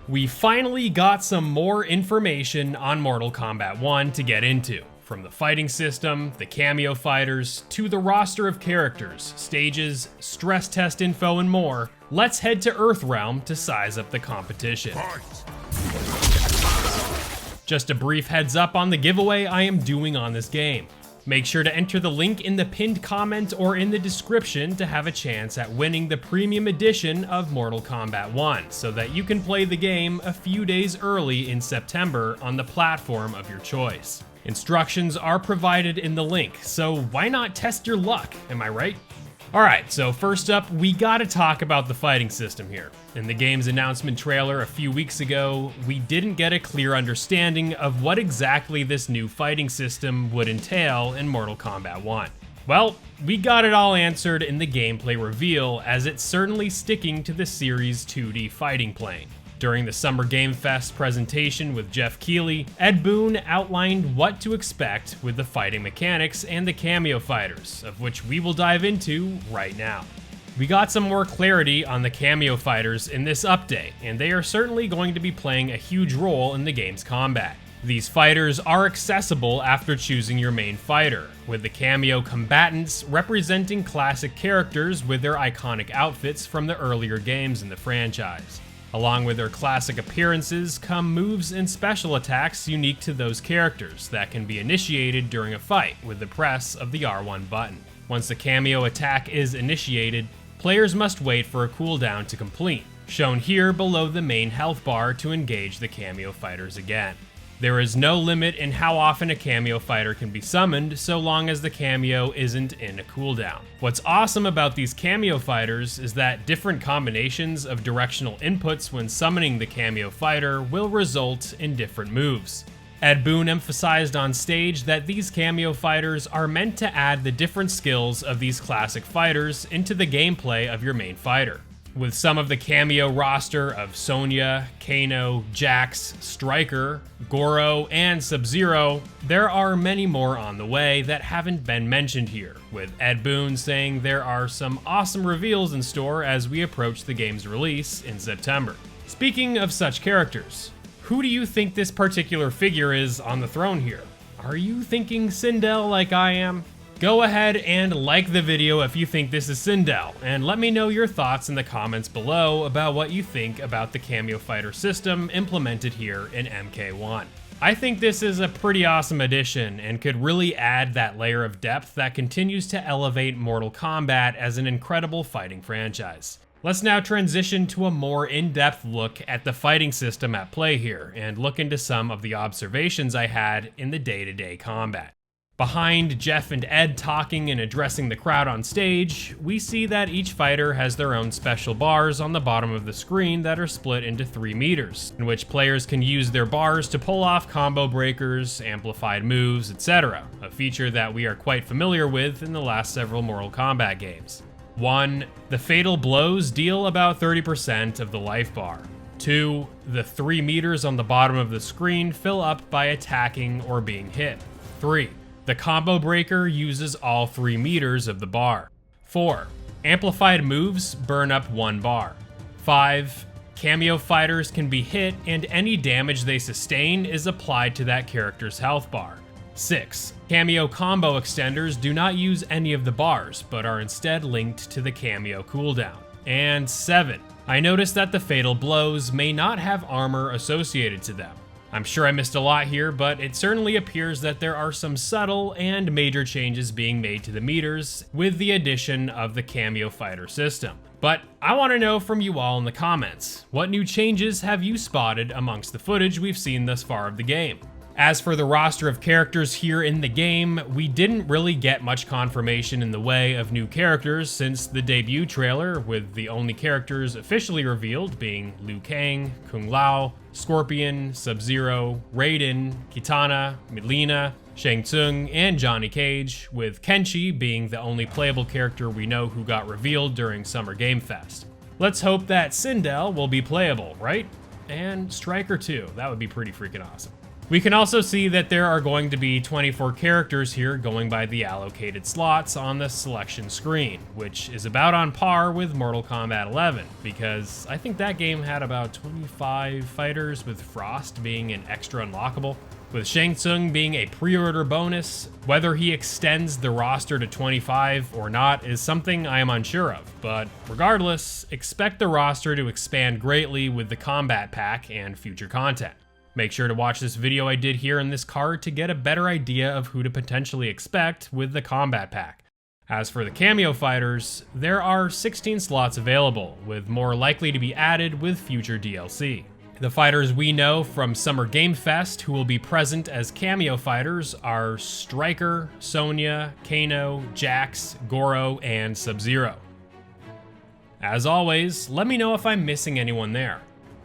We finally got some more information on Mortal Kombat 1 to get into. From the fighting system, the cameo fighters, to the roster of characters, stages, stress test info, and more, let's head to Earthrealm to size up the competition. Just a brief heads up on the giveaway I am doing on this game. Make sure to enter the link in the pinned comment or in the description to have a chance at winning the premium edition of Mortal Kombat 1, so that you can play the game a few days early in September on the platform of your choice. Instructions are provided in the link, so why not test your luck, am I right? Alright, so first up, we gotta talk about the fighting system here. In the game's announcement trailer a few weeks ago, we didn't get a clear understanding of what exactly this new fighting system would entail in Mortal Kombat 1. Well, we got it all answered in the gameplay reveal, as it's certainly sticking to the series' 2D fighting plane. During the Summer Game Fest presentation with Jeff Keighley, Ed Boon outlined what to expect with the fighting mechanics and the cameo fighters, of which we will dive into right now. We got some more clarity on the cameo fighters in this update, and they are certainly going to be playing a huge role in the game's combat. These fighters are accessible after choosing your main fighter, with the cameo combatants representing classic characters with their iconic outfits from the earlier games in the franchise. Along with their classic appearances come moves and special attacks unique to those characters that can be initiated during a fight with the press of the R1 button. Once the cameo attack is initiated, players must wait for a cooldown to complete, shown here below the main health bar to engage the cameo fighters again. There is no limit in how often a cameo fighter can be summoned, so long as the cameo isn't in a cooldown. What's awesome about these cameo fighters is that different combinations of directional inputs when summoning the cameo fighter will result in different moves. Ed Boon emphasized on stage that these cameo fighters are meant to add the different skills of these classic fighters into the gameplay of your main fighter. With some of the cameo roster of Sonya, Kano, Jax, Stryker, Goro, and Sub-Zero, there are many more on the way that haven't been mentioned here, with Ed Boon saying there are some awesome reveals in store as we approach the game's release in September. Speaking of such characters, who do you think this particular figure is on the throne here? Are you thinking Sindel like I am? Go ahead and like the video if you think this is Sindel, and let me know your thoughts in the comments below about what you think about the cameo fighter system implemented here in MK1. I think this is a pretty awesome addition and could really add that layer of depth that continues to elevate Mortal Kombat as an incredible fighting franchise. Let's now transition to a more in-depth look at the fighting system at play here, and look into some of the observations I had in the day-to-day combat. Behind Jeff and Ed talking and addressing the crowd on stage, we see that each fighter has their own special bars on the bottom of the screen that are split into 3 meters, in which players can use their bars to pull off combo breakers, amplified moves, etc., a feature that we are quite familiar with in the last several Mortal Kombat games. 1. The fatal blows deal about 30% of the life bar. 2. The 3 meters on the bottom of the screen fill up by attacking or being hit. 3. The combo breaker uses all 3 meters of the bar. 4. Amplified moves burn up 1 bar. 5. Cameo fighters can be hit and any damage they sustain is applied to that character's health bar. 6. Cameo combo extenders do not use any of the bars, but are instead linked to the cameo cooldown. And 7. I noticed that the fatal blows may not have armor associated to them. I'm sure I missed a lot here, but it certainly appears that there are some subtle and major changes being made to the meters with the addition of the cameo fighter system. But I want to know from you all in the comments, what new changes have you spotted amongst the footage we've seen thus far of the game? As for the roster of characters here in the game, we didn't really get much confirmation in the way of new characters since the debut trailer, with the only characters officially revealed being Liu Kang, Kung Lao, Scorpion, Sub-Zero, Raiden, Kitana, Mileena, Shang Tsung, and Johnny Cage, with Kenshi being the only playable character we know who got revealed during Summer Game Fest. Let's hope that Sindel will be playable, right? And Stryker too, that would be pretty freaking awesome. We can also see that there are going to be 24 characters here going by the allocated slots on the selection screen, which is about on par with Mortal Kombat 11, because I think that game had about 25 fighters, with Frost being an extra unlockable. With Shang Tsung being a pre-order bonus, whether he extends the roster to 25 or not is something I am unsure of, but regardless, expect the roster to expand greatly with the Kombat Pack and future content. Make sure to watch this video I did here in this card to get a better idea of who to potentially expect with the Kombat Pack. As for the cameo fighters, there are 16 slots available, with more likely to be added with future DLC. The fighters we know from Summer Game Fest who will be present as cameo fighters are Stryker, Sonya, Kano, Jax, Goro, and Sub-Zero. As always, let me know if I'm missing anyone there.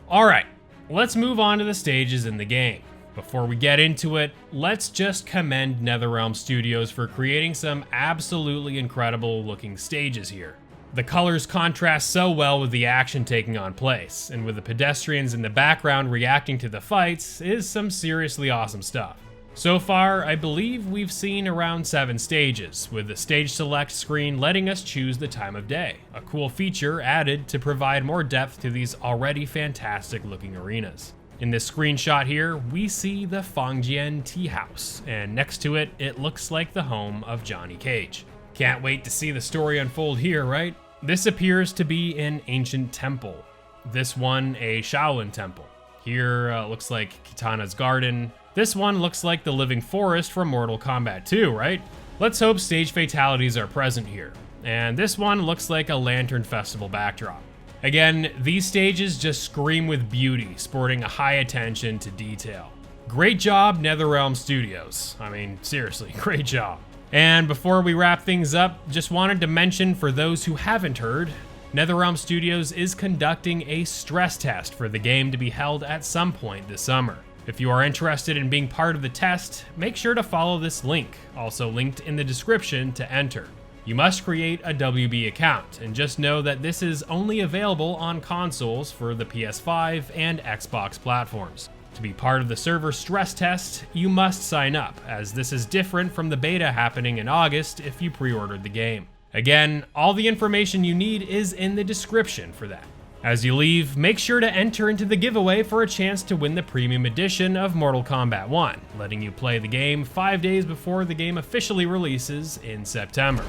Alright, let's move on to the stages in the game. Before we get into it, let's just commend NetherRealm Studios for creating some absolutely incredible looking stages here. The colors contrast so well with the action taking on place, and with the pedestrians in the background reacting to the fights is some seriously awesome stuff. So far, I believe we've seen around 7 stages, with the stage select screen letting us choose the time of day, a cool feature added to provide more depth to these already fantastic looking arenas. In this screenshot here, we see the Fangjian Tea House, and next to it, it looks like the home of Johnny Cage. Can't wait to see the story unfold here, right? This appears to be an ancient temple. This one, a Shaolin temple. Here looks like Kitana's garden. This one looks like the living forest from Mortal Kombat 2, right? Let's hope stage fatalities are present here. And this one looks like a Lantern Festival backdrop. Again, these stages just scream with beauty, sporting a high attention to detail. Great job, NetherRealm Studios. I mean, seriously, great job. And before we wrap things up, just wanted to mention for those who haven't heard, NetherRealm Studios is conducting a stress test for the game to be held at some point this summer. If you are interested in being part of the test, make sure to follow this link, also linked in the description, to enter. You must create a WB account, and just know that this is only available on consoles for the PS5 and Xbox platforms. To be part of the server stress test, you must sign up, as this is different from the beta happening in August if you pre-ordered the game. Again, all the information you need is in the description for that. As you leave, make sure to enter into the giveaway for a chance to win the premium edition of Mortal Kombat 1, letting you play the game 5 days before the game officially releases in September.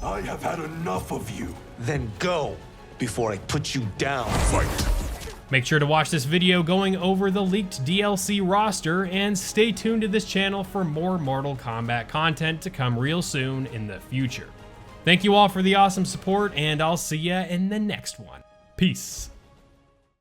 I have had enough of you. Then go, before I put you down. Fight. Make sure to watch this video going over the leaked DLC roster, and stay tuned to this channel for more Mortal Kombat content to come real soon in the future. Thank you all for the awesome support, and I'll see ya in the next one. Peace.